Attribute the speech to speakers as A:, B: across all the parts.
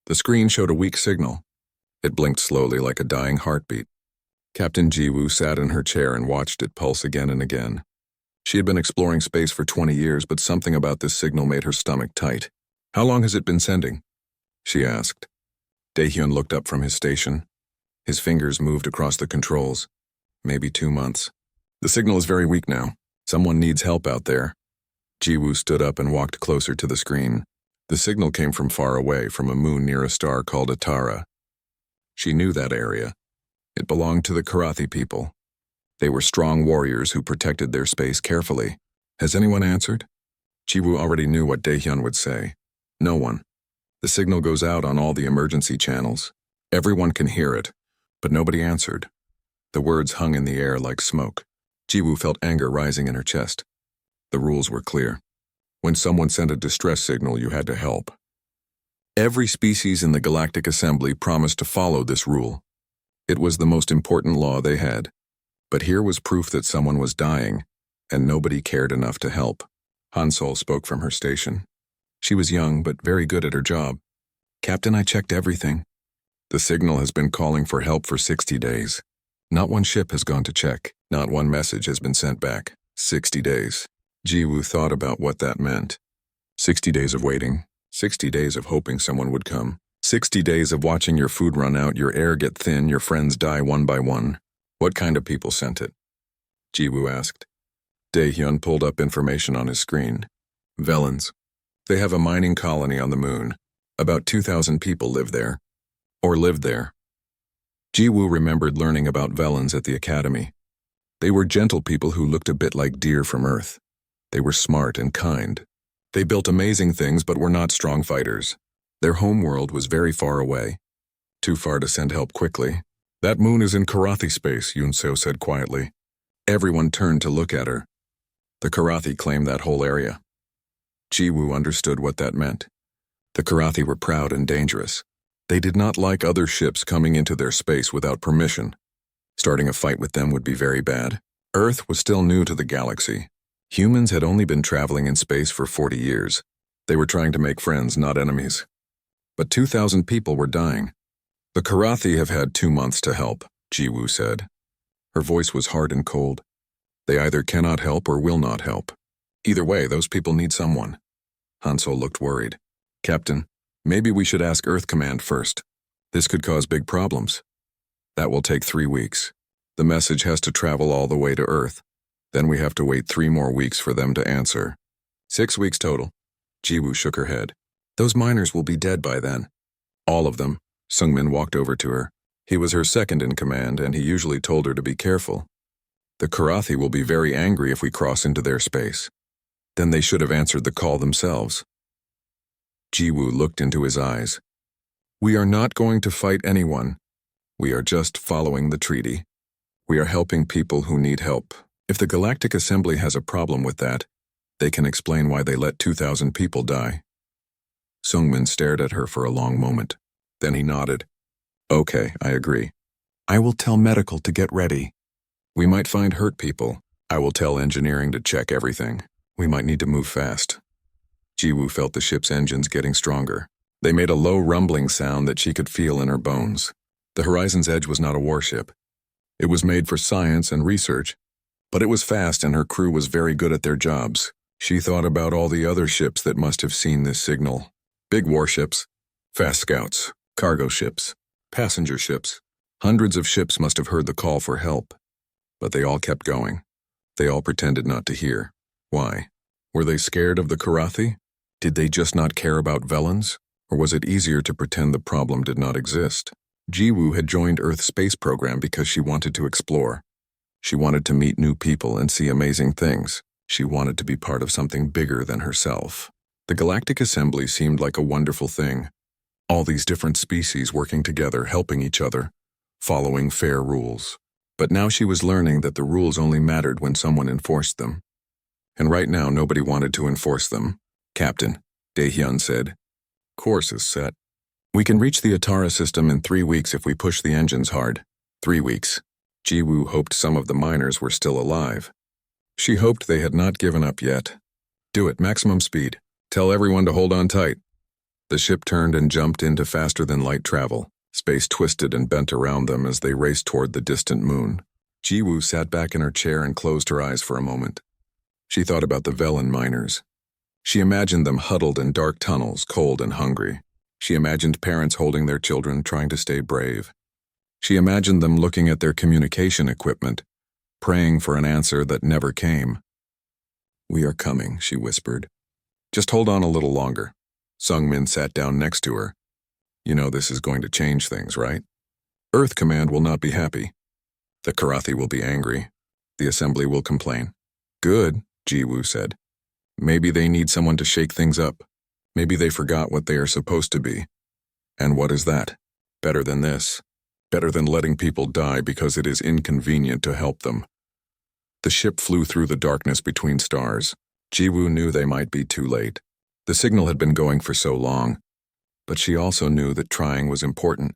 A: The screen showed a weak signal. It blinked slowly like a dying heartbeat. Captain Jiwoo sat in her chair and watched it pulse again and again. She had been exploring space for 20 years, but something about this signal made her stomach tight. "How long has it been sending?" she asked. Daehyun looked up from his station. His fingers moved across the controls. "Maybe 2 months. The signal is very weak now. Someone needs help out there." Jiwoo stood up and walked closer to the screen. The signal came from far away, from a moon near a star called Atara. She knew that area. It belonged to the Karathi people. They were strong warriors who protected their space carefully. "Has anyone answered?" Jiwoo already knew what Daehyun would say. "No one. The signal goes out on all the emergency channels. Everyone can hear it, but nobody answered." The words hung in the air like smoke. Jiwoo felt anger rising in her chest. The rules were clear. When someone sent a distress signal, you had to help. Every species in the Galactic Assembly promised to follow this rule. It was the most important law they had. But here was proof that someone was dying, and nobody cared enough to help. Hansol spoke from her station. She was young, but very good at her job. "Captain, I checked everything. The signal has been calling for help for 60 days. Not one ship has gone to check. Not one message has been sent back. 60 days. Jiwoo thought about what that meant. 60 days of waiting. 60 days of hoping someone would come. 60 days of watching your food run out, your air get thin, your friends die one by one. What kind of people sent it?" Jiwoo asked. Daehyun pulled up information on his screen. "Velans. They have a mining colony on the moon. About 2,000 people live there. Or lived there." Jiwoo remembered learning about Velans at the academy. They were gentle people who looked a bit like deer from Earth. They were smart and kind. They built amazing things but were not strong fighters. Their homeworld was very far away. Too far to send help quickly. "That moon is in Karathi space," Yunseo said quietly. Everyone turned to look at her. The Karathi claimed that whole area. Jiwoo understood what that meant. The Karathi were proud and dangerous. They did not like other ships coming into their space without permission. Starting a fight with them would be very bad. Earth was still new to the galaxy. Humans had only been traveling in space for 40 years. They were trying to make friends, not enemies. But 2,000 people were dying. "The Karathi have had 2 months to help," Jiwoo said. Her voice was hard and cold. "They either cannot help or will not help. Either way, those people need someone." Hansol looked worried. "Captain, maybe we should ask Earth Command first. This could cause big problems." "That will take 3 weeks. The message has to travel all the way to Earth. Then we have to wait 3 more weeks for them to answer. 6 weeks total." Jiwoo shook her head. "Those miners will be dead by then." "All of them." Sungmin walked over to her. He was her second in command, and he usually told her to be careful. "The Karathi will be very angry if we cross into their space. Then they should have answered the call themselves." Jiwoo looked into his eyes. "We are not going to fight anyone. We are just following the treaty. We are helping people who need help. If the Galactic Assembly has a problem with that, they can explain why they let 2,000 people die." Sungmin stared at her for a long moment. Then he nodded. "Okay, I agree. I will tell medical to get ready. We might find hurt people. I will tell engineering to check everything. We might need to move fast." Jiwoo felt the ship's engines getting stronger. They made a low rumbling sound that she could feel in her bones. The Horizon's Edge was not a warship. It was made for science and research, but it was fast and her crew was very good at their jobs. She thought about all the other ships that must have seen this signal. Big warships, fast scouts, cargo ships, passenger ships. Hundreds of ships must have heard the call for help. But they all kept going. They all pretended not to hear. Why? Were they scared of the Karathi? Did they just not care about Velans? Or was it easier to pretend the problem did not exist? Jiwoo had joined Earth's space program because she wanted to explore. She wanted to meet new people and see amazing things. She wanted to be part of something bigger than herself. The Galactic Assembly seemed like a wonderful thing. All these different species working together, helping each other, following fair rules. But now she was learning that the rules only mattered when someone enforced them. And right now nobody wanted to enforce them. "Captain," Daehyun said. "Course is set. We can reach the Atara system in 3 weeks if we push the engines hard." 3 weeks. Jiwoo hoped some of the miners were still alive. She hoped they had not given up yet. "Do it, maximum speed. Tell everyone to hold on tight." The ship turned and jumped into faster-than-light travel. Space twisted and bent around them as they raced toward the distant moon. Jiwoo sat back in her chair and closed her eyes for a moment. She thought about the Velen miners. She imagined them huddled in dark tunnels, cold and hungry. She imagined parents holding their children, trying to stay brave. She imagined them looking at their communication equipment, praying for an answer that never came. "We are coming," she whispered. "Just hold on a little longer." Sungmin sat down next to her. "You know this is going to change things, right? Earth Command will not be happy. The Karathi will be angry. The Assembly will complain." "Good," Jiwoo said. "Maybe they need someone to shake things up. Maybe they forgot what they are supposed to be. And what is that? Better than this. Better than letting people die because it is inconvenient to help them." The ship flew through the darkness between stars. Jiwoo knew they might be too late. The signal had been going for so long. But she also knew that trying was important.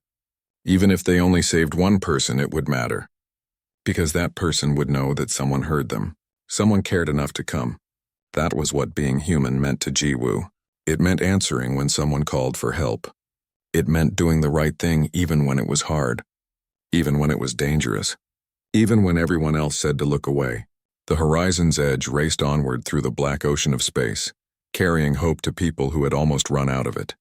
A: Even if they only saved one person, it would matter. Because that person would know that someone heard them. Someone cared enough to come. That was what being human meant to Jiwoo. It meant answering when someone called for help. It meant doing the right thing even when it was hard. Even when it was dangerous. Even when everyone else said to look away. The horizon's edge raced onward through the black ocean of space, carrying hope to people who had almost run out of it.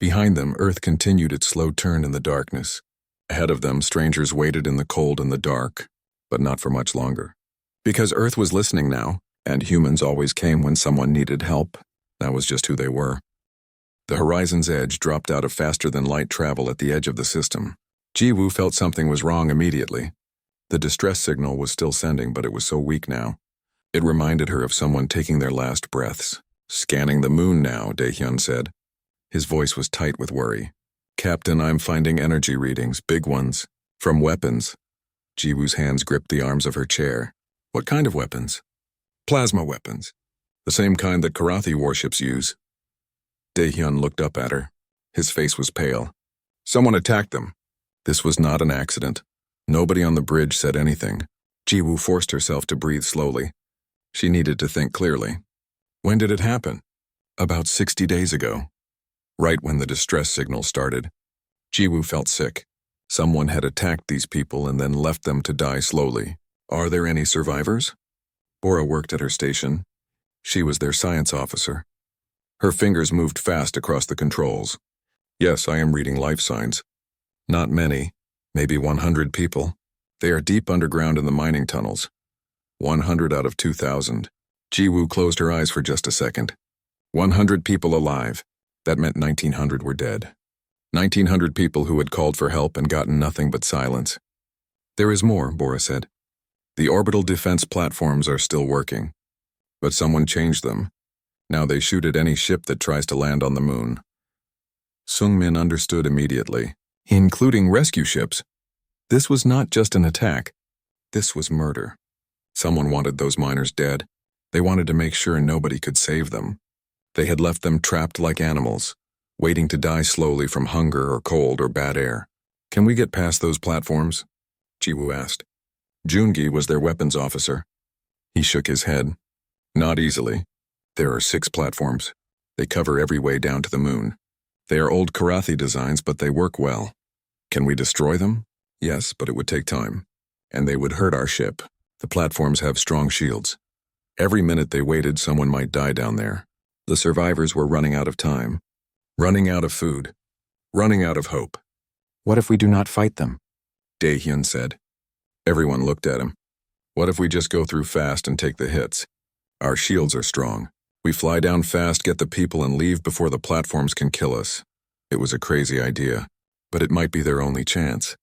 A: Behind them, Earth continued its slow turn in the darkness. Ahead of them, strangers waited in the cold and the dark, but not for much longer. Because Earth was listening now, and humans always came when someone needed help. That was just who they were. The horizon's edge dropped out of faster-than-light travel at the edge of the system. Jiwoo felt something was wrong immediately. The distress signal was still sending, but it was so weak now. It reminded her of someone taking their last breaths. "Scanning the moon now," Daehyun said. His voice was tight with worry. "Captain, I'm finding energy readings, big ones. From weapons." Jiwoo's hands gripped the arms of her chair. "What kind of weapons?" "Plasma weapons. The same kind that Karathi warships use." Daehyun looked up at her. His face was pale. "Someone attacked them." This was not an accident. Nobody on the bridge said anything. Jiwoo forced herself to breathe slowly. She needed to think clearly. "When did it happen?" "About 60 days ago." Right when the distress signal started. Jiwoo felt sick. Someone had attacked these people and then left them to die slowly. "Are there any survivors?" Bora worked at her station. She was their science officer. Her fingers moved fast across the controls. "Yes, I am reading life signs. Not many, maybe 100 people. They are deep underground in the mining tunnels. 100 out of 2,000. Jiwoo closed her eyes for just a second. 100 people alive. That meant 1,900 were dead. 1,900 people who had called for help and gotten nothing but silence. "There is more," Bora said. "The orbital defense platforms are still working. But someone changed them. Now they shoot at any ship that tries to land on the moon." Sungmin understood immediately, including rescue ships. This was not just an attack. This was murder. Someone wanted those miners dead. They wanted to make sure nobody could save them. They had left them trapped like animals, waiting to die slowly from hunger or cold or bad air. "Can we get past those platforms?" Jiwoo asked. Joongi was their weapons officer. He shook his head. "Not easily. There are 6 platforms. They cover every way down to the moon. They are old Karathi designs, but they work well. Can we destroy them? Yes, but it would take time. And they would hurt our ship. The platforms have strong shields. Every minute they waited, someone might die down there. The survivors were running out of time. Running out of food. Running out of hope." "What if we do not fight them?" Daehyun said. Everyone looked at him. "What if we just go through fast and take the hits? Our shields are strong. We fly down fast, get the people, and leave before the platforms can kill us." It was a crazy idea, but it might be their only chance.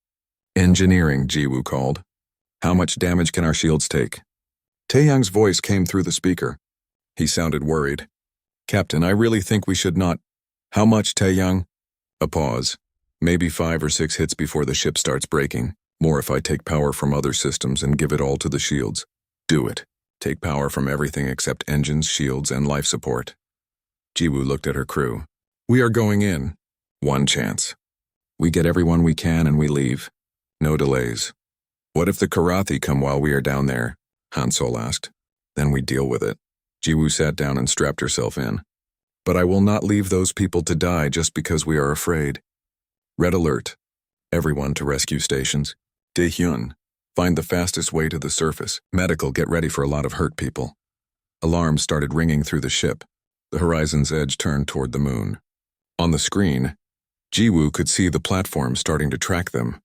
A: "Engineering," Jiwoo called. "How much damage can our shields take?" Taehyung's voice came through the speaker. He sounded worried. "Captain, I really think we should not—" "How much, Taehyung?" A pause. "Maybe 5 or 6 hits before the ship starts breaking. More if I take power from other systems and give it all to the shields." "Do it. Take power from everything except engines, shields, and life support." Jiwoo looked at her crew. "We are going in. One chance. We get everyone we can and we leave. No delays." "What if the Karathi come while we are down there?" Han Sol asked. "Then we deal with it." Jiwoo sat down and strapped herself in. But I will not leave those people to die just because we are afraid. Red alert. Everyone to rescue stations. Daehyun, find the fastest way to the surface. Medical, get ready for a lot of hurt people. Alarms started ringing through the ship. The horizon's edge turned toward the moon. On the screen, Jiwoo could see the platforms starting to track them.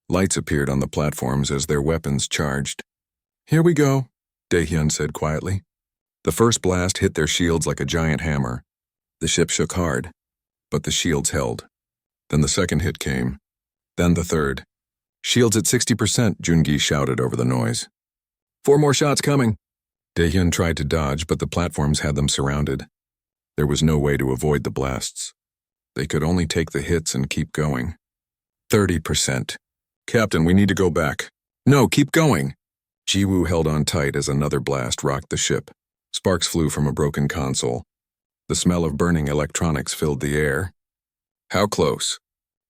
A: Lights appeared on the platforms as their weapons charged. Here we go, Daehyun said quietly. The first blast hit their shields like a giant hammer. The ship shook hard, but the shields held. Then the second hit came. Then the third. Shields at 60%, Jungi shouted over the noise. 4 more shots coming. Daehyun tried to dodge, but the platforms had them surrounded. There was no way to avoid the blasts. They could only take the hits and keep going. 30%. Captain, we need to go back. No, keep going. Jiwoo held on tight as another blast rocked the ship. Sparks flew from a broken console. The smell of burning electronics filled the air. How close?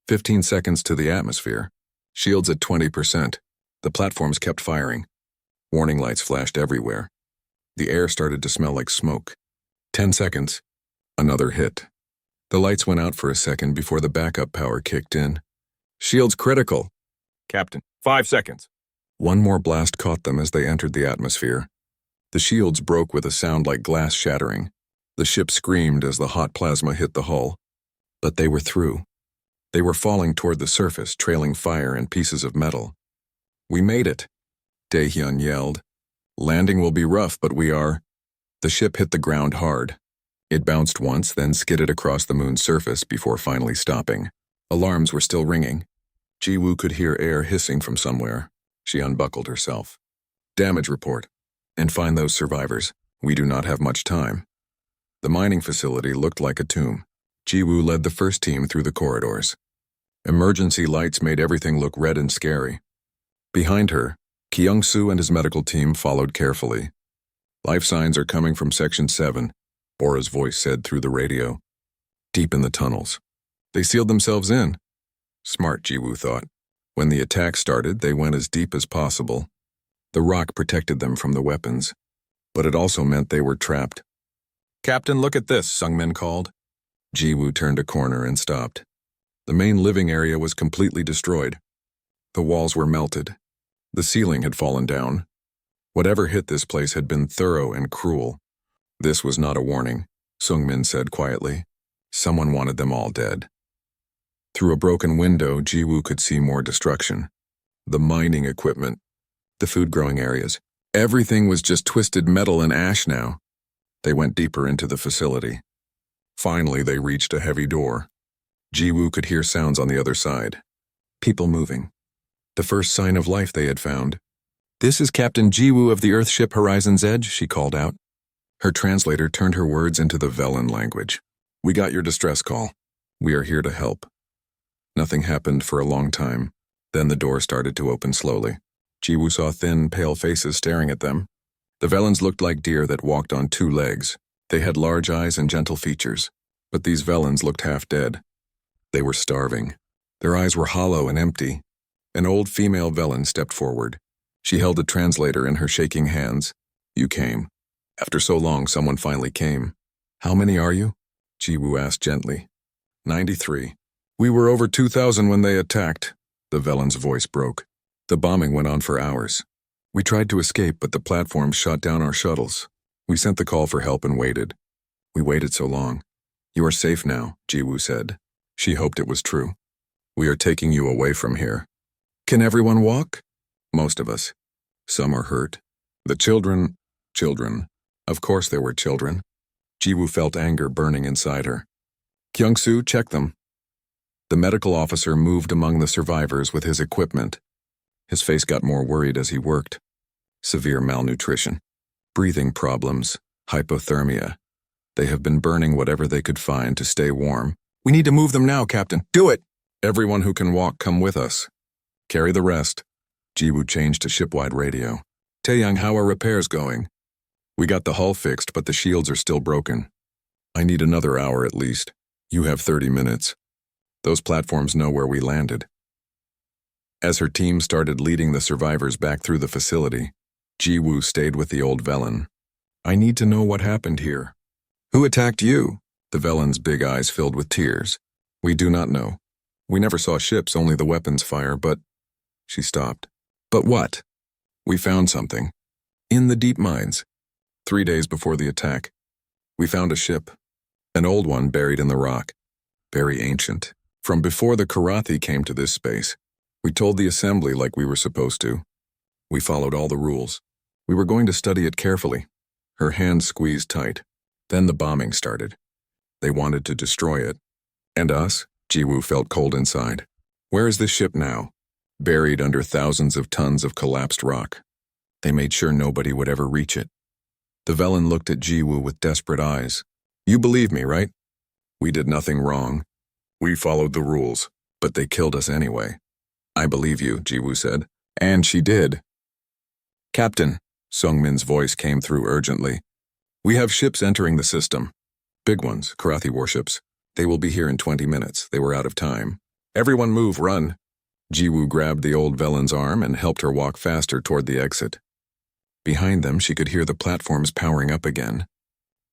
A: 15 seconds to the atmosphere. Shields at 20%. The platforms kept firing. Warning lights flashed everywhere. The air started to smell like smoke. 10 seconds. Another hit. The lights went out for a second before the backup power kicked in. Shields critical. Captain, 5 seconds. One more blast caught them as they entered the atmosphere. The shields broke with a sound like glass shattering. The ship screamed as the hot plasma hit the hull. But they were through. They were falling toward the surface, trailing fire and pieces of metal. We made it, Daehyun yelled. Landing will be rough, but we are. The ship hit the ground hard. It bounced once, then skidded across the moon's surface before finally stopping. Alarms were still ringing. Jiwoo could hear air hissing from somewhere. She unbuckled herself. Damage report. And find those survivors. We do not have much time. The mining facility looked like a tomb. Jiwoo led the first team through the corridors. Emergency lights made everything look red and scary. Behind her, Kyung-soo and his medical team followed carefully. Life signs are coming from Section 7, Bora's voice said through the radio. Deep in the tunnels. They sealed themselves in. Smart, Jiwoo thought. When the attack started, they went as deep as possible. The rock protected them from the weapons, but it also meant they were trapped. Captain, look at this, Sungmin called. Jiwoo turned a corner and stopped. The main living area was completely destroyed. The walls were melted. The ceiling had fallen down. Whatever hit this place had been thorough and cruel. This was not a warning, Sungmin said quietly. Someone wanted them all dead. Through a broken window, Jiwoo could see more destruction. The mining equipment, the food-growing areas. Everything was just twisted metal and ash now. They went deeper into the facility. Finally, they reached a heavy door. Jiwoo could hear sounds on the other side. People moving. The first sign of life they had found. This is Captain Jiwoo of the Earthship Horizon's Edge, she called out. Her translator turned her words into the Velen language. We got your distress call. We are here to help. Nothing happened for a long time. Then the door started to open slowly. Jiwoo saw thin, pale faces staring at them. The Velens looked like deer that walked on 2 legs. They had large eyes and gentle features, but these Velens looked half dead. They were starving. Their eyes were hollow and empty. An old female Velen stepped forward. She held a translator in her shaking hands. You came. After so long, someone finally came. How many are you? Jiwoo asked gently. 93. We were over 2,000 when they attacked. The Velen's voice broke. The bombing went on for hours. We tried to escape, but the platforms shot down our shuttles. We sent the call for help and waited. We waited so long. You are safe now, Jiwoo said. She hoped it was true. We are taking you away from here. Can everyone walk? Most of us. Some are hurt. The children. Of course there were children. Jiwoo felt anger burning inside her. Kyung-soo, check them. The medical officer moved among the survivors with his equipment. His face got more worried as he worked. Severe malnutrition. Breathing problems. Hypothermia. They have been burning whatever they could find to stay warm. We need to move them now, Captain. Do it! Everyone who can walk, come with us. Carry the rest. Jiwoo changed to shipwide radio. Taeyang, how are repairs going? We got the hull fixed, but the shields are still broken. I need another hour at least. You have 30 minutes. Those platforms know where we landed. As her team started leading the survivors back through the facility, Jiwoo stayed with the old Velen. I need to know what happened here. Who attacked you? The Velen's big eyes filled with tears. We do not know. We never saw ships, only the weapons fire, but... She stopped. But what? We found something. In the deep mines. 3 days before the attack. We found a ship. An old one buried in the rock. Very ancient. From before the Karathi came to this space. We told the assembly like we were supposed to. We followed all the rules. We were going to study it carefully. Her hands squeezed tight. Then the bombing started. They wanted to destroy it. And us? Jiwoo felt cold inside. Where is this ship now? Buried under thousands of tons of collapsed rock. They made sure nobody would ever reach it. The Velen looked at Jiwoo with desperate eyes. You believe me, right? We did nothing wrong. We followed the rules, but they killed us anyway. I believe you, Jiwoo said. And she did. Captain, Sungmin's voice came through urgently. We have ships entering the system. Big ones, Karathi warships. They will be here in 20 minutes. They were out of time. Everyone move, run. Jiwoo grabbed the old Velen's arm and helped her walk faster toward the exit. Behind them, she could hear the platforms powering up again.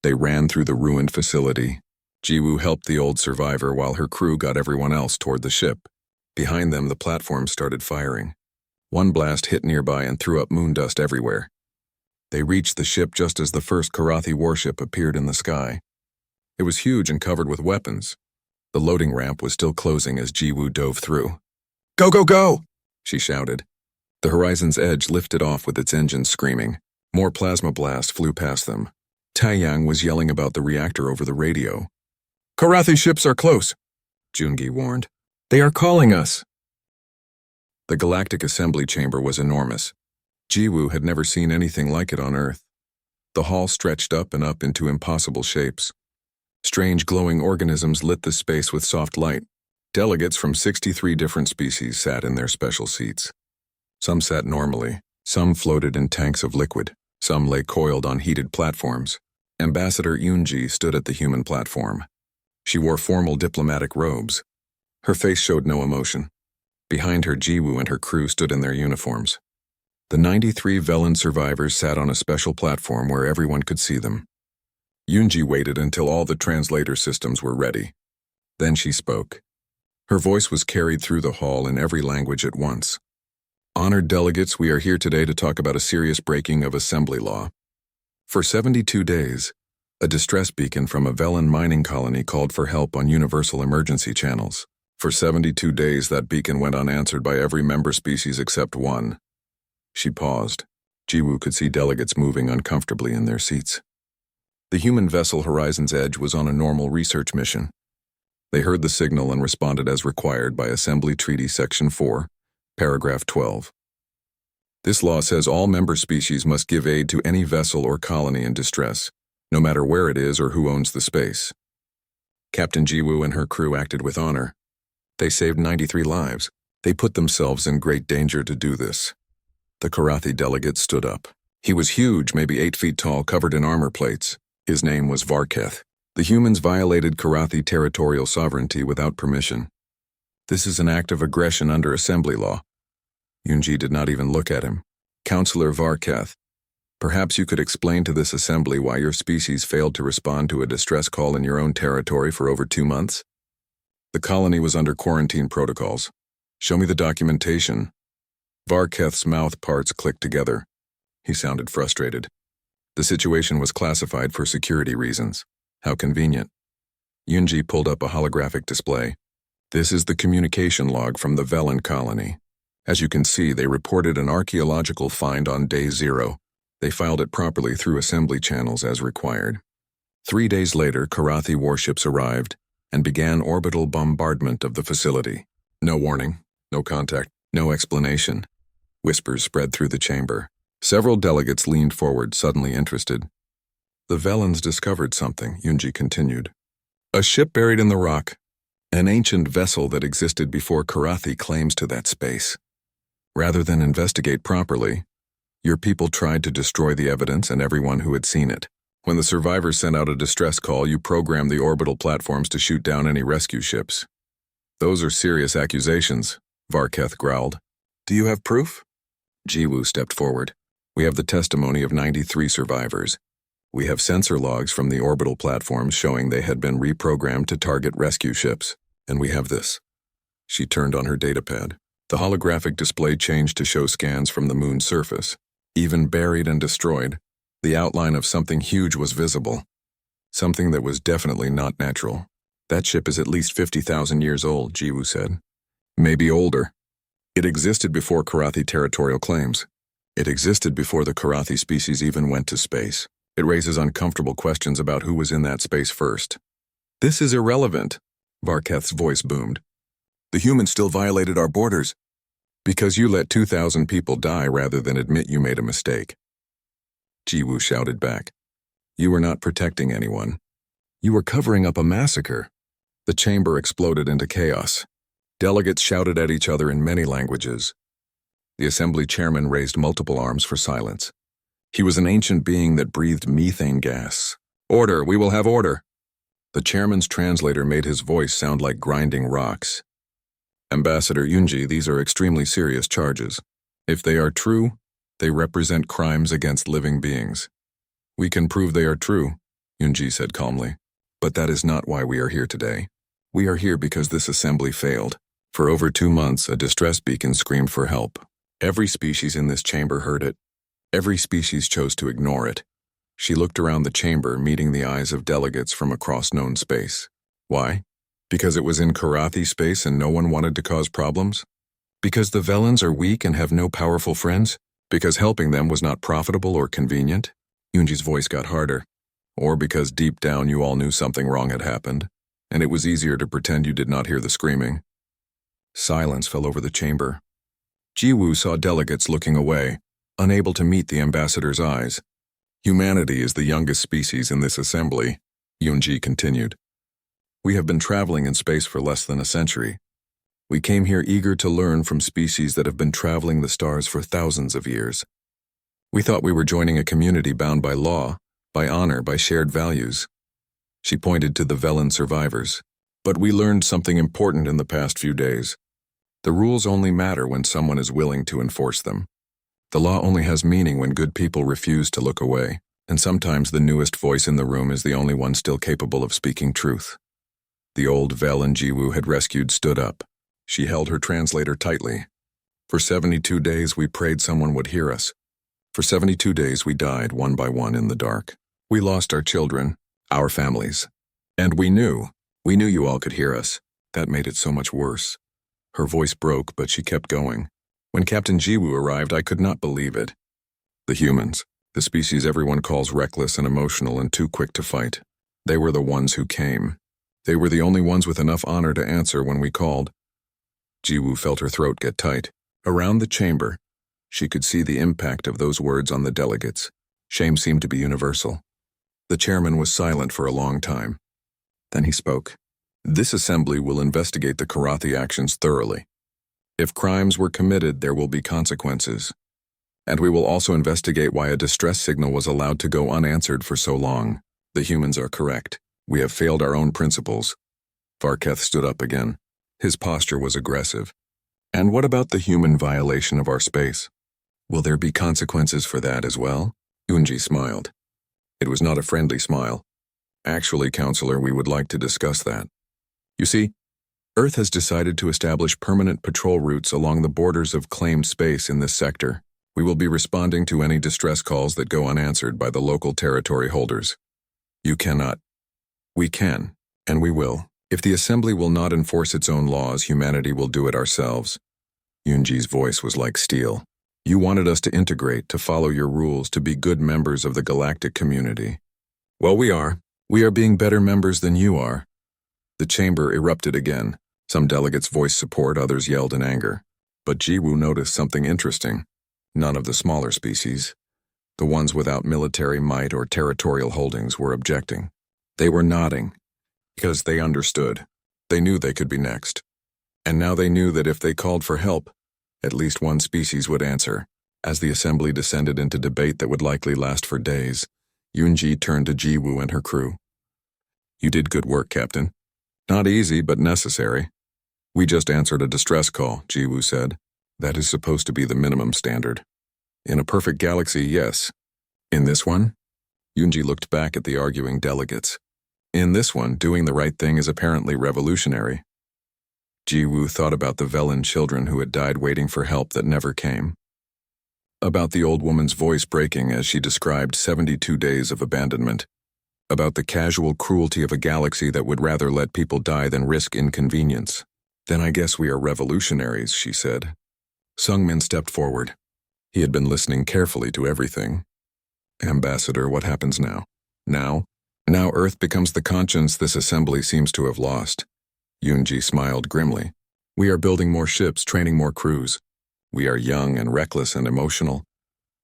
A: They ran through the ruined facility. Jiwoo helped the old survivor while her crew got everyone else toward the ship. Behind them, the platforms started firing. One blast hit nearby and threw up moon dust everywhere. They reached the ship just as the first Karathi warship appeared in the sky. It was huge and covered with weapons. The loading ramp was still closing as Jiwoo dove through. Go, go, go! She shouted. The horizon's edge lifted off with its engines screaming. More plasma blasts flew past them. Taeyang was yelling about the reactor over the radio. Karathi ships are close, Jungi warned. They are calling us. The Galactic Assembly Chamber was enormous. Jiwoo had never seen anything like it on Earth. The hall stretched up and up into impossible shapes. Strange glowing organisms lit the space with soft light. Delegates from 63 different species sat in their special seats. Some sat normally, some floated in tanks of liquid, some lay coiled on heated platforms. Ambassador Yoonji stood at the human platform. She wore formal diplomatic robes. Her face showed no emotion. Behind her, Jiwoo and her crew stood in their uniforms. The 93 Velen survivors sat on a special platform where everyone could see them. Yoonji waited until all the translator systems were ready. Then she spoke. Her voice was carried through the hall in every language at once. Honored delegates, we are here today to talk about a serious breaking of assembly law. For 72 days, a distress beacon from a Velen mining colony called for help on universal emergency channels. For 72 days, that beacon went unanswered by every member species except one. She paused. Jiwoo could see delegates moving uncomfortably in their seats. The human vessel Horizon's Edge was on a normal research mission. They heard the signal and responded as required by Assembly Treaty Section 4, Paragraph 12. This law says all member species must give aid to any vessel or colony in distress, no matter where it is or who owns the space. Captain Jiwoo and her crew acted with honor. They saved 93 lives. They put themselves in great danger to do this. The Karathi delegate stood up. He was huge, maybe 8 feet tall, covered in armor plates. His name was Varketh. The humans violated Karathi territorial sovereignty without permission. This is an act of aggression under assembly law. Yoonji did not even look at him. Counselor Varketh, perhaps you could explain to this assembly why your species failed to respond to a distress call in your own territory for over 2 months? The colony was under quarantine protocols. Show me the documentation. Varketh's mouth parts clicked together. He sounded frustrated. The situation was classified for security reasons. How convenient. Yoonji pulled up a holographic display. This is the communication log from the Velen colony. As you can see, they reported an archaeological find on day 0. They filed it properly through assembly channels as required. 3 days later, Karathi warships arrived and began orbital bombardment of the facility. No warning, no contact, no explanation. Whispers spread through the chamber. Several delegates leaned forward, suddenly interested. The Velens discovered something, Yoonji continued. A ship buried in the rock. An ancient vessel that existed before Karathi claims to that space. Rather than investigate properly, your people tried to destroy the evidence and everyone who had seen it. When the survivors sent out a distress call, you programmed the orbital platforms to shoot down any rescue ships. Those are serious accusations, Varketh growled. Do you have proof? Jiwoo stepped forward. We have the testimony of 93 survivors. We have sensor logs from the orbital platforms showing they had been reprogrammed to target rescue ships. And we have this. She turned on her datapad. The holographic display changed to show scans from the moon's surface. Even buried and destroyed, the outline of something huge was visible. Something that was definitely not natural. That ship is at least 50,000 years old, Jiwoo said. Maybe older. It existed before Karathi territorial claims. It existed before the Karathi species even went to space. It raises uncomfortable questions about who was in that space first. This is irrelevant, Varketh's voice boomed. The humans still violated our borders. Because you let 2,000 people die rather than admit you made a mistake. Jiwoo shouted back. You were not protecting anyone. You were covering up a massacre. The chamber exploded into chaos. Delegates shouted at each other in many languages. The assembly chairman raised multiple arms for silence. He was an ancient being that breathed methane gas. Order, we will have order. The chairman's translator made his voice sound like grinding rocks. Ambassador Yunji, these are extremely serious charges. If they are true, they represent crimes against living beings. We can prove they are true, Yunji said calmly. But that is not why we are here today. We are here because this assembly failed. For over 2 months, a distress beacon screamed for help. Every species in this chamber heard it. Every species chose to ignore it. She looked around the chamber, meeting the eyes of delegates from across known space. Why? Because it was in Karathi space and no one wanted to cause problems? Because the Velans are weak and have no powerful friends? Because helping them was not profitable or convenient? Yunji's voice got harder. Or because deep down you all knew something wrong had happened, and it was easier to pretend you did not hear the screaming. Silence fell over the chamber. Jiwoo saw delegates looking away, unable to meet the ambassador's eyes. Humanity is the youngest species in this assembly, Yunji continued. We have been traveling in space for less than a century. We came here eager to learn from species that have been traveling the stars for thousands of years. We thought we were joining a community bound by law, by honor, by shared values. She pointed to the Velan survivors. But we learned something important in the past few days. The rules only matter when someone is willing to enforce them. The law only has meaning when good people refuse to look away, and sometimes the newest voice in the room is the only one still capable of speaking truth. The old Velan Jiwoo had rescued stood up. She held her translator tightly. For 72 days we prayed someone would hear us. For 72 days we died one by one in the dark. We lost our children, our families. And we knew you all could hear us. That made it so much worse. Her voice broke, but she kept going. When Captain Jiwoo arrived, I could not believe it. The humans, the species everyone calls reckless and emotional and too quick to fight. They were the ones who came. They were the only ones with enough honor to answer when we called. Jiwoo felt her throat get tight. Around the chamber, she could see the impact of those words on the delegates. Shame seemed to be universal. The chairman was silent for a long time. Then he spoke. This assembly will investigate the Karathi actions thoroughly. If crimes were committed, there will be consequences. And we will also investigate why a distress signal was allowed to go unanswered for so long. The humans are correct. We have failed our own principles. Varketh stood up again. His posture was aggressive. And what about the human violation of our space? Will there be consequences for that as well? Yunji smiled. It was not a friendly smile. Actually, Counselor, we would like to discuss that. You see, Earth has decided to establish permanent patrol routes along the borders of claimed space in this sector. We will be responding to any distress calls that go unanswered by the local territory holders. You cannot. We can, and we will. If the Assembly will not enforce its own laws, humanity will do it ourselves. Yunji's voice was like steel. You wanted us to integrate, to follow your rules, to be good members of the galactic community. Well, we are. We are being better members than you are. The chamber erupted again. Some delegates voiced support, others yelled in anger. But Jiwoo noticed something interesting. None of the smaller species, the ones without military might or territorial holdings, were objecting. They were nodding, because they understood. They knew they could be next. And now they knew that if they called for help, at least one species would answer. As the assembly descended into debate that would likely last for days, Yunji turned to Jiwoo and her crew. You did good work, Captain. Not easy, but necessary. We just answered a distress call, Jiwoo said. That is supposed to be the minimum standard. In a perfect galaxy, yes. In this one? Yunji looked back at the arguing delegates. In this one, doing the right thing is apparently revolutionary. Jiwoo thought about the Velen children who had died waiting for help that never came. About the old woman's voice breaking as she described 72 days of abandonment. About the casual cruelty of a galaxy that would rather let people die than risk inconvenience. Then I guess we are revolutionaries, she said. Sungmin stepped forward. He had been listening carefully to everything. Ambassador, what happens now? Now Earth becomes the conscience this assembly seems to have lost. Yunji smiled grimly. We are building more ships, training more crews. We are young and reckless and emotional,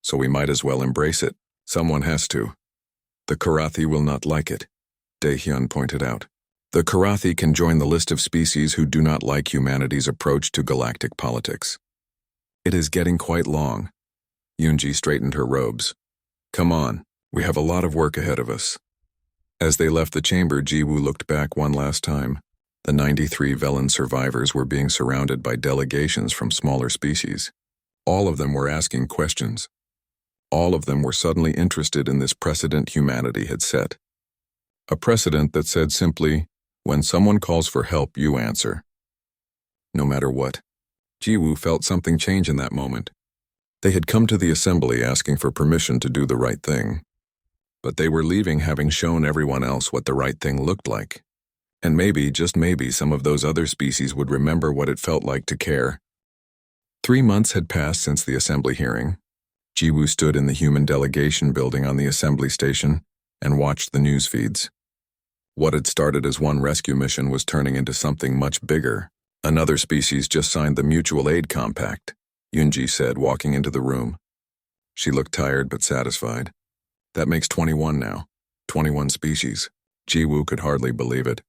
A: so we might as well embrace it. Someone has to. The Karathi will not like it, Daehyun pointed out. The Karathi can join the list of species who do not like humanity's approach to galactic politics. It is getting quite long. Yunji straightened her robes. Come on, we have a lot of work ahead of us. As they left the chamber, Jiwoo looked back one last time. The 93 Velen survivors were being surrounded by delegations from smaller species. All of them were asking questions. All of them were suddenly interested in this precedent humanity had set. A precedent that said simply, when someone calls for help, you answer. No matter what. Jiwoo felt something change in that moment. They had come to the assembly asking for permission to do the right thing. But they were leaving having shown everyone else what the right thing looked like. And maybe, just maybe, some of those other species would remember what it felt like to care. 3 months had passed since the assembly hearing. Jiwoo stood in the human delegation building on the assembly station and watched the news feeds. What had started as one rescue mission was turning into something much bigger. Another species just signed the Mutual Aid Compact, Yunji said, walking into the room. She looked tired but satisfied. That makes 21 now. 21 species. Jiwoo could hardly believe it.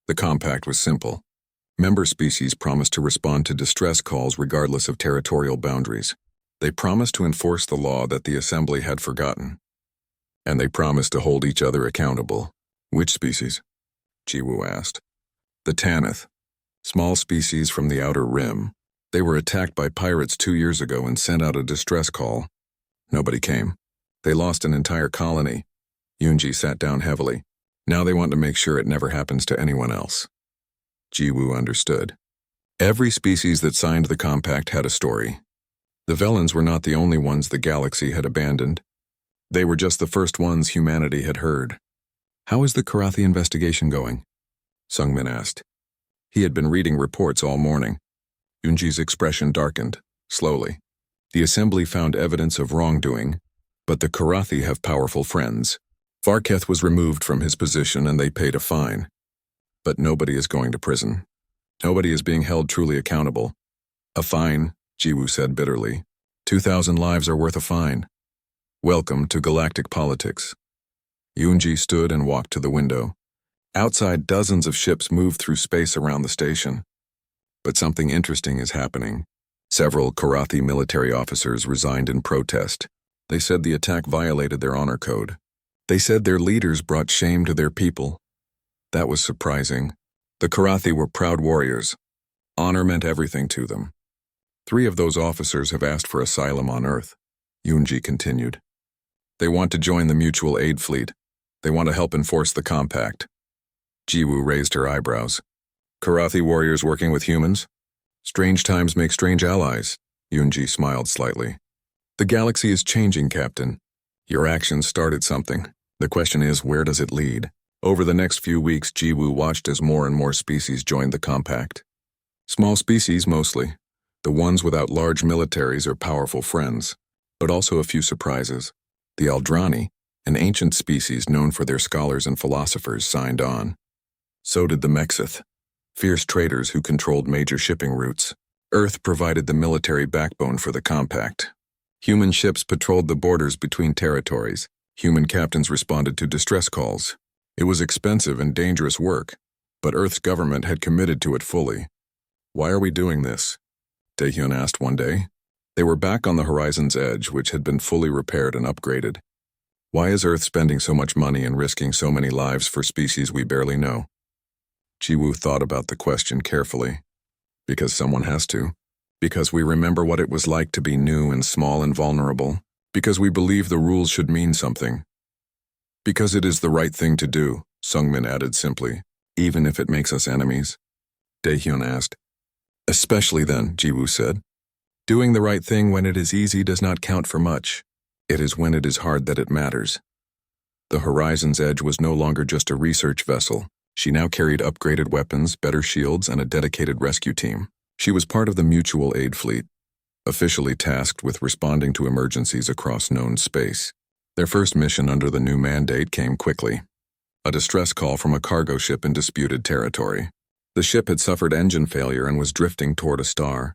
A: The compact was simple. Member species promised to respond to distress calls regardless of territorial boundaries. They promised to enforce the law that the assembly had forgotten. And they promised to hold each other accountable. Which species? Jiwoo asked. The Tanith. Small species from the Outer Rim. They were attacked by pirates 2 years ago and sent out a distress call. Nobody came. They lost an entire colony. Yunji sat down heavily. Now they want to make sure it never happens to anyone else. Jiwoo understood. Every species that signed the compact had a story. The Velens were not the only ones the galaxy had abandoned. They were just the first ones humanity had heard. How is the Karathi investigation going? Sungmin asked. He had been reading reports all morning. Yunji's expression darkened, slowly. The assembly found evidence of wrongdoing, but the Karathi have powerful friends. Varketh was removed from his position and they paid a fine. But nobody is going to prison. Nobody is being held truly accountable. A fine, Jiwoo said bitterly. 2,000 lives are worth a fine. Welcome to galactic politics. Yunji stood and walked to the window. Outside, dozens of ships moved through space around the station. But something interesting is happening. Several Karathi military officers resigned in protest. They said the attack violated their honor code. They said their leaders brought shame to their people. That was surprising. The Karathi were proud warriors. Honor meant everything to them. 3 of those officers have asked for asylum on Earth, Yunji continued. They want to join the mutual aid fleet. They want to help enforce the compact. Jiwoo raised her eyebrows. Karathi warriors working with humans? Strange times make strange allies, Yunji smiled slightly. The galaxy is changing, Captain. Your actions started something. The question is, where does it lead? Over the next few weeks, Jiwoo watched as more and more species joined the compact. Small species mostly. The ones without large militaries or powerful friends. But also a few surprises. The Aldrani, an ancient species known for their scholars and philosophers, signed on. So did the Mexith, fierce traders who controlled major shipping routes. Earth provided the military backbone for the compact. Human ships patrolled the borders between territories. Human captains responded to distress calls. It was expensive and dangerous work, but Earth's government had committed to it fully. Why are we doing this? Daehyun asked one day. They were back on the horizon's edge, which had been fully repaired and upgraded. Why is Earth spending so much money and risking so many lives for species we barely know? Jiwoo thought about the question carefully. Because someone has to. Because we remember what it was like to be new and small and vulnerable. Because we believe the rules should mean something. Because it is the right thing to do, Sungmin added simply, even if it makes us enemies. Daehyun asked. Especially then, Jiwoo said. Doing the right thing when it is easy does not count for much. It is when it is hard that it matters. The Horizon's Edge was no longer just a research vessel. She now carried upgraded weapons, better shields, and a dedicated rescue team. She was part of the Mutual Aid Fleet, officially tasked with responding to emergencies across known space. Their first mission under the new mandate came quickly. A distress call from a cargo ship in disputed territory. The ship had suffered engine failure and was drifting toward a star.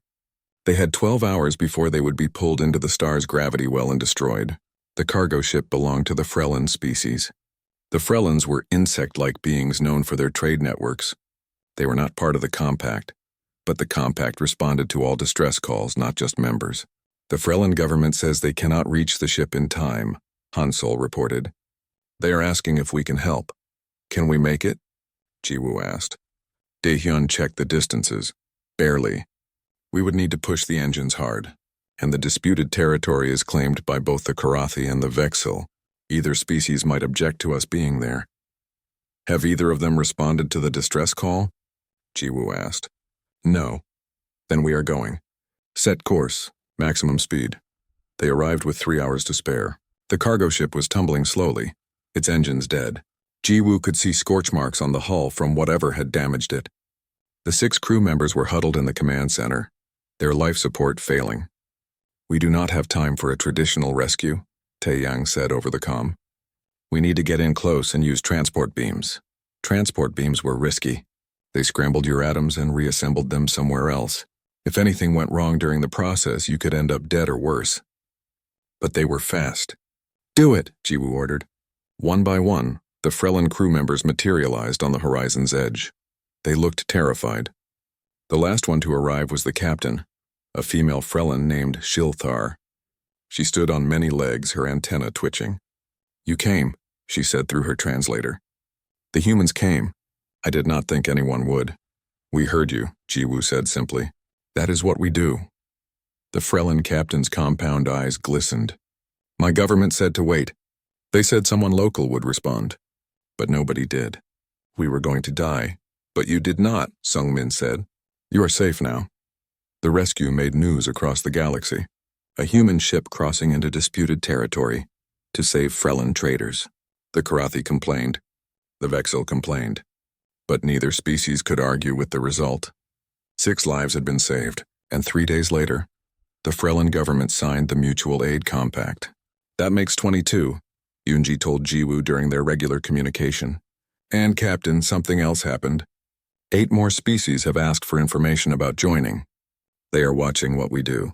A: They had 12 hours before they would be pulled into the star's gravity well and destroyed. The cargo ship belonged to the Frelan species. The Frelans were insect-like beings known for their trade networks. They were not part of the Compact, but the Compact responded to all distress calls, not just members. The Frelan government says they cannot reach the ship in time, Hansol reported. They are asking if we can help. Can we make it? Jiwoo asked. Daehyun checked the distances. Barely. We would need to push the engines hard, and the disputed territory is claimed by both the Karathi and the Vexil. Either species might object to us being there. Have either of them responded to the distress call? Jiwoo asked. No. Then we are going. Set course, maximum speed. They arrived with 3 hours to spare. The cargo ship was tumbling slowly, its engines dead. Jiwoo could see scorch marks on the hull from whatever had damaged it. The 6 crew members were huddled in the command center, their life support failing. We do not have time for a traditional rescue, Taeyang said over the comm. We need to get in close and use transport beams. Transport beams were risky. They scrambled your atoms and reassembled them somewhere else. If anything went wrong during the process, you could end up dead or worse. But they were fast. Do it, Jiwoo ordered. One by one, the Frelan crew members materialized on the Horizon's Edge. They looked terrified. The last one to arrive was the captain, a female Frelan named Shilthar. She stood on many legs, her antenna twitching. You came, she said through her translator. The humans came. I did not think anyone would. We heard you, Jiwoo said simply. That is what we do. The Frelan captain's compound eyes glistened. My government said to wait. They said someone local would respond. But nobody did. We were going to die. But you did not, Sungmin said. You are safe now. The rescue made news across the galaxy. A human ship crossing into disputed territory to save Frelan traders. The Karathi complained. The Vexil complained. But neither species could argue with the result. 6 lives had been saved, and 3 days later, the Frelan government signed the Mutual Aid Compact. That makes 22, Yoonji told Jiwoo during their regular communication. And Captain, something else happened. 8 more species have asked for information about joining. They are watching what we do.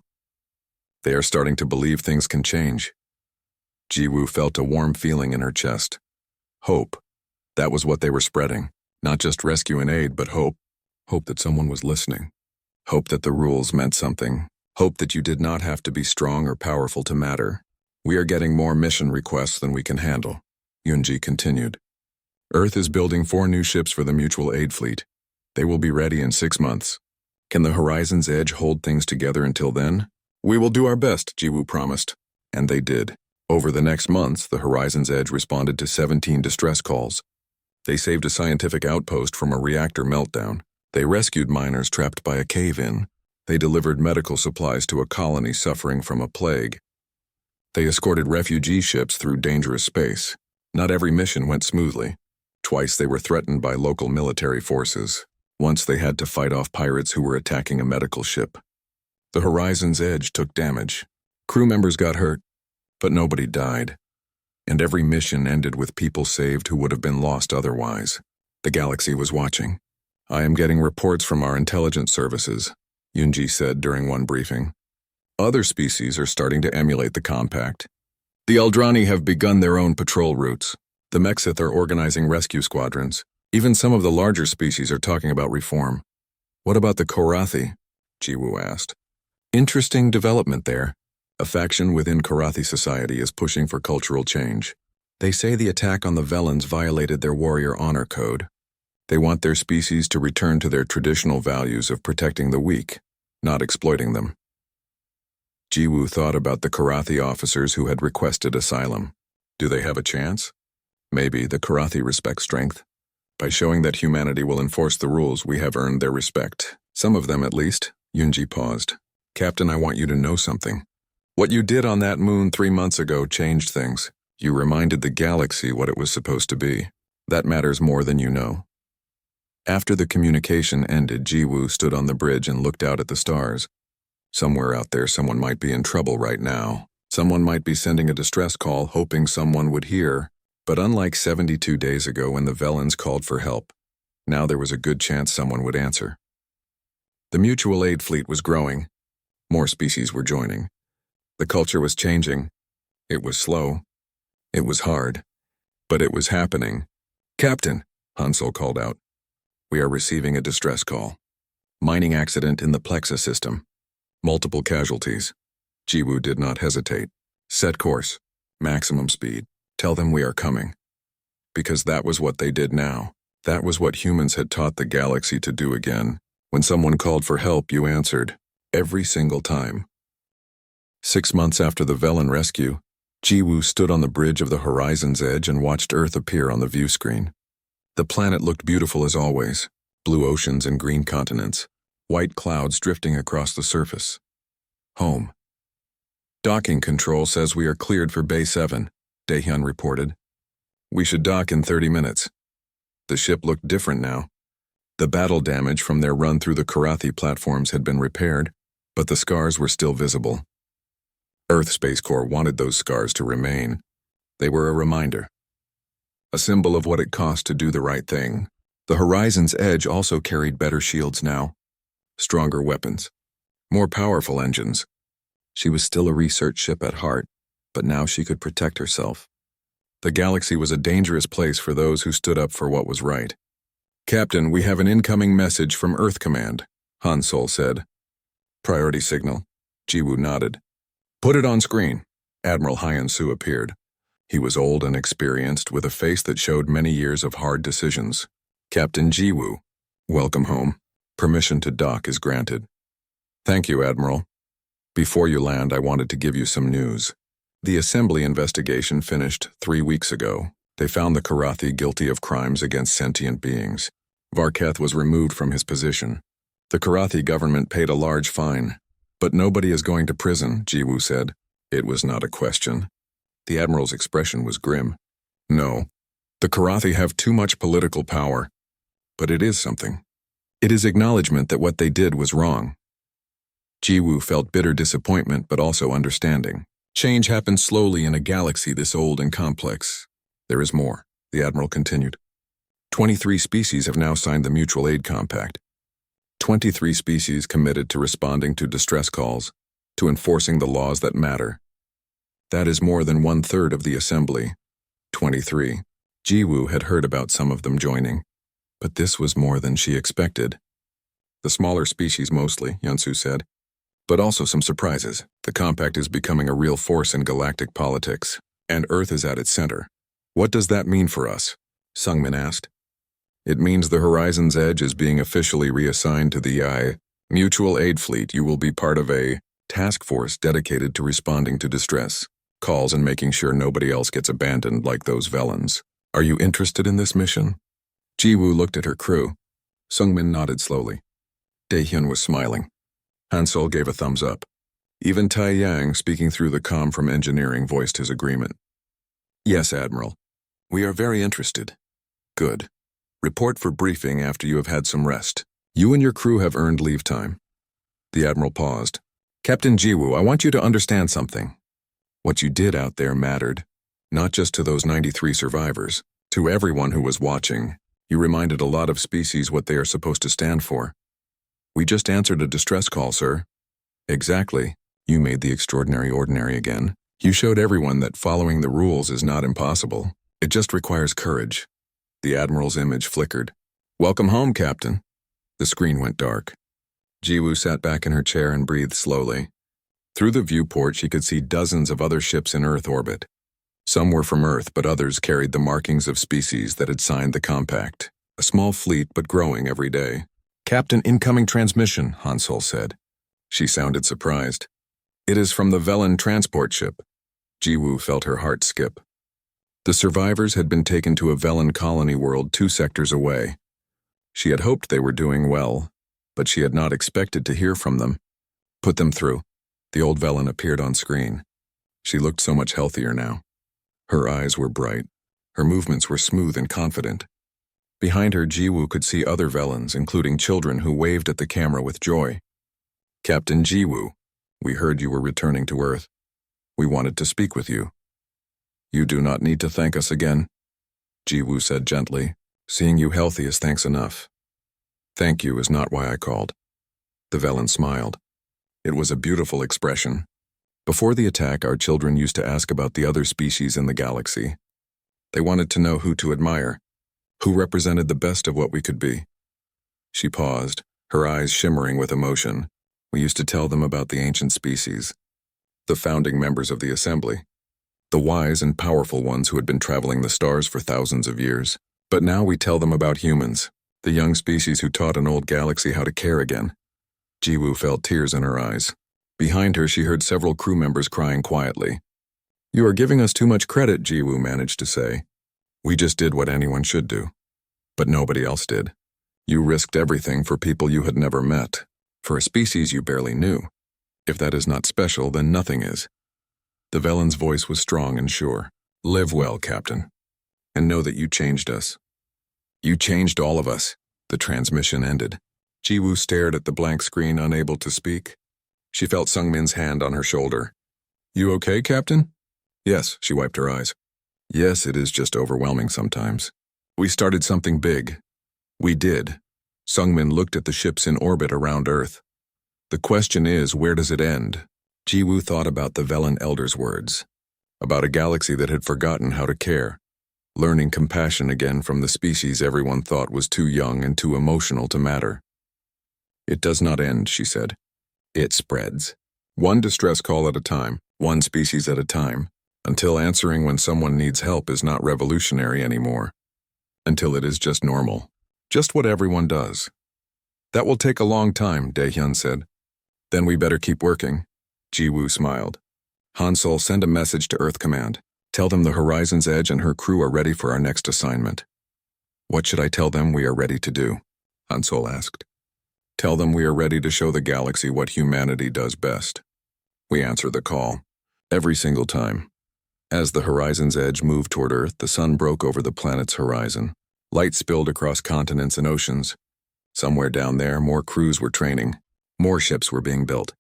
A: They are starting to believe things can change. Jiwoo felt a warm feeling in her chest. Hope. That was what they were spreading. Not just rescue and aid, but hope. Hope that someone was listening. Hope that the rules meant something. Hope that you did not have to be strong or powerful to matter. We are getting more mission requests than we can handle, Yoonji continued. Earth is building 4 new ships for the Mutual Aid Fleet. They will be ready in 6 months. Can the Horizon's Edge hold things together until then? We will do our best, Jiwoo promised. And they did. Over the next months, the Horizon's Edge responded to 17 distress calls. They saved a scientific outpost from a reactor meltdown. They rescued miners trapped by a cave-in. They delivered medical supplies to a colony suffering from a plague. They escorted refugee ships through dangerous space. Not every mission went smoothly. Twice they were threatened by local military forces. Once they had to fight off pirates who were attacking a medical ship. The Horizon's Edge took damage. Crew members got hurt, but nobody died. And every mission ended with people saved who would have been lost otherwise. The galaxy was watching. I am getting reports from our intelligence services, Yoonji said during one briefing. Other species are starting to emulate the Compact. The Eldrani have begun their own patrol routes. The Mexith are organizing rescue squadrons. Even some of the larger species are talking about reform. What about the Korathi? Jiwoo asked. Interesting development there. A faction within Karathi society is pushing for cultural change. They say the attack on the Velans violated their warrior honor code. They want their species to return to their traditional values of protecting the weak, not exploiting them. Jiwoo thought about the Karathi officers who had requested asylum. Do they have a chance? Maybe the Karathi respect strength. By showing that humanity will enforce the rules, we have earned their respect. Some of them, at least. Yunji paused. Captain, I want you to know something. What you did on that moon 3 months ago changed things. You reminded the galaxy what it was supposed to be. That matters more than you know. After the communication ended, Jiwoo stood on the bridge and looked out at the stars. Somewhere out there, someone might be in trouble right now. Someone might be sending a distress call, hoping someone would hear. But unlike 72 days ago when the Velans called for help, now there was a good chance someone would answer. The mutual aid fleet was growing. More species were joining. The culture was changing. It was slow. It was hard. But it was happening. Captain, Hansel called out. We are receiving a distress call. Mining accident in the Plexa system. Multiple casualties. Jiwoo did not hesitate. Set course. Maximum speed. Tell them we are coming. Because that was what they did now. That was what humans had taught the galaxy to do again. When someone called for help, you answered. Every single time. 6 months after the Velan rescue, Jiwoo stood on the bridge of the horizon's edge and watched Earth appear on the view screen. The planet looked beautiful as always. Blue oceans and green continents. White clouds drifting across the surface. Home. Docking control says we are cleared for Bay 7, Daehyun reported. We should dock in 30 minutes. The ship looked different now. The battle damage from their run through the Karathi platforms had been repaired, but the scars were still visible. Earth Space Corps wanted those scars to remain. They were a reminder. A symbol of what it cost to do the right thing. The horizon's edge also carried better shields now. Stronger weapons. More powerful engines. She was still a research ship at heart, but now she could protect herself. The galaxy was a dangerous place for those who stood up for what was right. Captain, we have an incoming message from Earth Command, Hansol said. Priority signal. Jiwoo nodded. Put it on screen. Admiral Hyan-Soo appeared. He was old and experienced, with a face that showed many years of hard decisions. Captain Jiwoo, welcome home. Permission to dock is granted. Thank you, Admiral. Before you land, I wanted to give you some news. The Assembly investigation finished 3 weeks ago. They found the Karathi guilty of crimes against sentient beings. Varketh was removed from his position. The Karathi government paid a large fine. But nobody is going to prison, Jiwoo said. It was not a question. The Admiral's expression was grim. No, the Karathi have too much political power. But it is something. It is acknowledgement that what they did was wrong. Jiwoo felt bitter disappointment, but also understanding. Change happens slowly in a galaxy this old and complex. There is more, the Admiral continued. 23 species have now signed the Mutual Aid Compact. 23 species committed to responding to distress calls, to enforcing the laws that matter. That is more than 1/3 of the Assembly. 23. Jiwoo had heard about some of them joining, but this was more than she expected. The smaller species mostly, Hyun-Soo said, but also some surprises. The compact is becoming a real force in galactic politics, and Earth is at its center. What does that mean for us? Sungmin asked. It means the Horizon's Edge is being officially reassigned to the Mutual Aid Fleet. You will be part of a task force dedicated to responding to distress calls and making sure nobody else gets abandoned like those Velans. Are you interested in this mission? Jiwoo looked at her crew. Sungmin nodded slowly. Daehyun was smiling. Hansol gave a thumbs up. Even Tai Yang, speaking through the comm from engineering, voiced his agreement. Yes, Admiral. We are very interested. Good. Report for briefing after you have had some rest. You and your crew have earned leave time. The Admiral paused. Captain Jiwoo, I want you to understand something. What you did out there mattered. Not just to those 93 survivors. To everyone who was watching. You reminded a lot of species what they are supposed to stand for. We just answered a distress call, sir. Exactly. You made the extraordinary ordinary again. You showed everyone that following the rules is not impossible. It just requires courage. The Admiral's image flickered. Welcome home, Captain. The screen went dark. Jiwoo sat back in her chair and breathed slowly. Through the viewport, she could see dozens of other ships in Earth orbit. Some were from Earth, but others carried the markings of species that had signed the compact. A small fleet, but growing every day. Captain, incoming transmission, Hansol said. She sounded surprised. It is from the Velan transport ship. Jiwoo felt her heart skip. The survivors had been taken to a Velen colony world 2 sectors away. She had hoped they were doing well, but she had not expected to hear from them. Put them through. The old Velen appeared on screen. She looked so much healthier now. Her eyes were bright. Her movements were smooth and confident. Behind her, Jiwoo could see other Velens, including children who waved at the camera with joy. "Captain Jiwoo, we heard you were returning to Earth. We wanted to speak with you." "You do not need to thank us again," Jiwoo said gently. "Seeing you healthy is thanks enough. Thank you is not why I called." The Velen smiled. It was a beautiful expression. Before the attack, our children used to ask about the other species in the galaxy. They wanted to know who to admire, who represented the best of what we could be. She paused, her eyes shimmering with emotion. We used to tell them about the ancient species, the founding members of the Assembly, the wise and powerful ones who had been traveling the stars for thousands of years. But now we tell them about humans, the young species who taught an old galaxy how to care again. Jiwoo felt tears in her eyes. Behind her, she heard several crew members crying quietly. "You are giving us too much credit," Jiwoo managed to say. "We just did what anyone should do. But nobody else did. You risked everything for people you had never met, for a species you barely knew. If that is not special, then nothing is." The Velen's voice was strong and sure. "Live well, Captain. And know that you changed us. You changed all of us." The transmission ended. Jiwoo stared at the blank screen, unable to speak. She felt Sungmin's hand on her shoulder. "You okay, Captain?" "Yes," she wiped her eyes. "Yes, it is just overwhelming sometimes. We started something big. We did." Sungmin looked at the ships in orbit around Earth. "The question is, where does it end?" Jiwoo thought about the Velen Elder's words, about a galaxy that had forgotten how to care, learning compassion again from the species everyone thought was too young and too emotional to matter. "It does not end," she said. "It spreads. One distress call at a time, one species at a time, until answering when someone needs help is not revolutionary anymore. Until it is just normal. Just what everyone does." "That will take a long time," Daehyun said. "Then we better keep working." Jiwoo smiled. "Hansol, send a message to Earth Command. Tell them the Horizon's Edge and her crew are ready for our next assignment." "What should I tell them we are ready to do?" Hansol asked. "Tell them we are ready to show the galaxy what humanity does best." We answer the call. Every single time. As the Horizon's Edge moved toward Earth, the sun broke over the planet's horizon. Light spilled across continents and oceans. Somewhere down there, more crews were training. More ships were being built.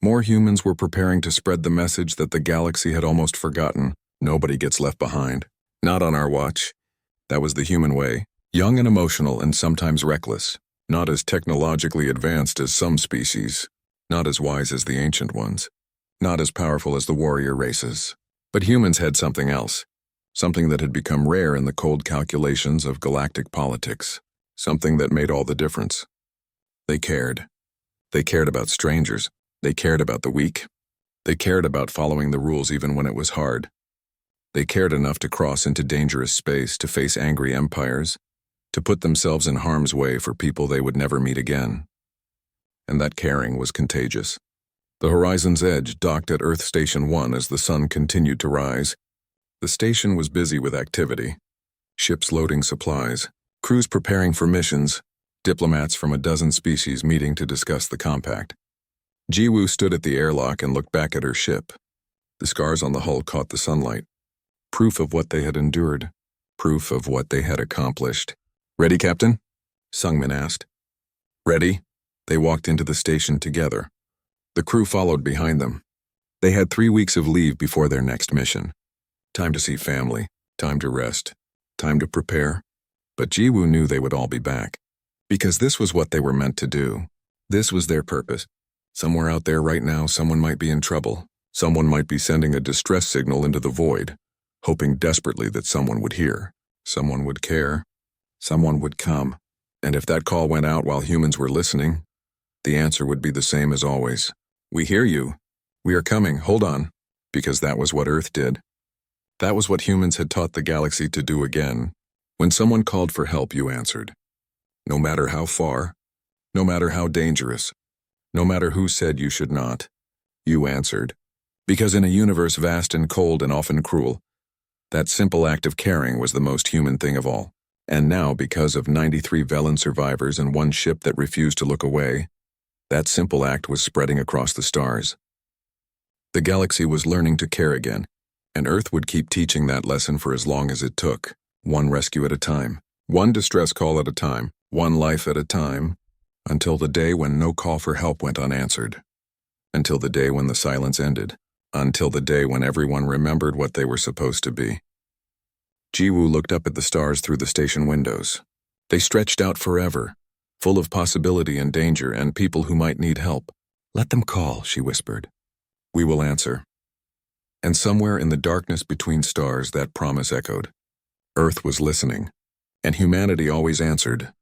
A: More humans were preparing to spread the message that the galaxy had almost forgotten. Nobody gets left behind. Not on our watch. That was the human way. Young and emotional and sometimes reckless. Not as technologically advanced as some species. Not as wise as the ancient ones. Not as powerful as the warrior races. But humans had something else. Something that had become rare in the cold calculations of galactic politics. Something that made all the difference. They cared. They cared about strangers. They cared about the weak. They cared about following the rules even when it was hard. They cared enough to cross into dangerous space, to face angry empires, to put themselves in harm's way for people they would never meet again. And that caring was contagious. The Horizon's Edge docked at Earth Station 1 as the sun continued to rise. The station was busy with activity. Ships loading supplies, crews preparing for missions, diplomats from a dozen species meeting to discuss the compact. Jiwoo stood at the airlock and looked back at her ship. The scars on the hull caught the sunlight. Proof of what they had endured. Proof of what they had accomplished. "Ready, Captain?" Sungmin asked. "Ready." They walked into the station together. The crew followed behind them. They had 3 weeks of leave before their next mission. Time to see family, time to rest, time to prepare. But Jiwoo knew they would all be back. Because this was what they were meant to do. This was their purpose. Somewhere out there right now, someone might be in trouble. Someone might be sending a distress signal into the void, hoping desperately that someone would hear, someone would care, someone would come. And if that call went out while humans were listening, the answer would be the same as always. "We hear you. We are coming. Hold on." Because that was what Earth did. That was what humans had taught the galaxy to do again. When someone called for help, you answered. No matter how far, no matter how dangerous, no matter who said you should not, you answered. Because in a universe vast and cold and often cruel, That simple act of caring was the most human thing of all. And now, because of 93 Velen survivors and one ship that refused to look away, that simple act was spreading across the stars. The galaxy was learning to care again, and Earth would keep teaching that lesson for as long as it took, one rescue at a time, one distress call at a time, one life at a time, until the day when no call for help went unanswered, until the day when the silence ended, until the day when everyone remembered what they were supposed to be. Jiwoo looked up at the stars through the station windows. They stretched out forever, full of possibility and danger and people who might need help. "Let them call," she whispered. "We will answer." And somewhere in the darkness between stars that promise echoed. Earth was listening, and humanity always answered,